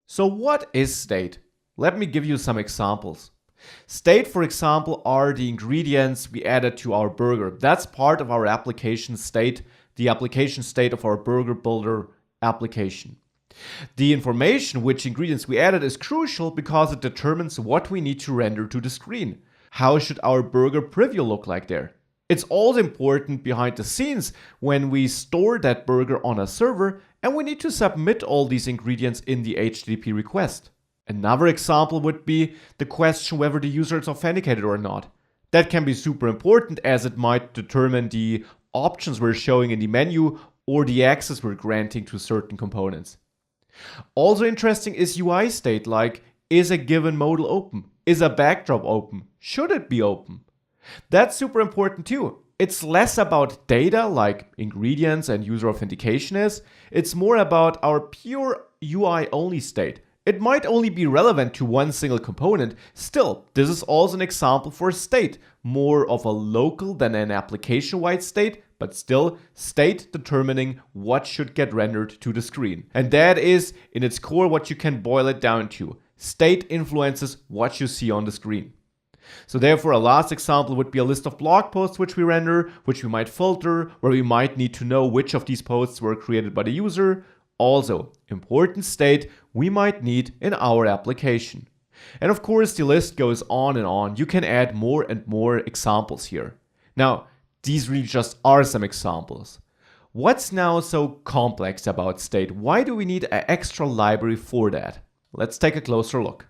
So what is state? Let me give you some examples. State, for example, are the ingredients we added to our burger. That's part of our application state, the application state of our burger builder application. The information which ingredients we added is crucial because it determines what we need to render to the screen. How should our burger preview look like there? It's also important behind the scenes when we store that burger on a server and we need to submit all these ingredients in the HTTP request. Another example would be the question whether the user is authenticated or not. That can be super important as it might determine the options we're showing in the menu or the access we're granting to certain components. Also interesting is UI state, like is a given modal open? Is a backdrop open? Should it be open? That's super important too. It's less about data like ingredients and user authentication is. It's more about our pure UI only state. It might only be relevant to one single component. Still, this is also an example for state, more of a local than an application-wide state, but still state determining what should get rendered to the screen. And that is, in its core, what you can boil it down to. State influences what you see on the screen. So therefore, a last example would be a list of blog posts which we render, which we might filter, where we might need to know which of these posts were created by the user. Also, important state we might need in our application. And of course, the list goes on and on. You can add more and more examples here. Now, these really just are some examples. What's now so complex about state? Why do we need an extra library for that? Let's take a closer look.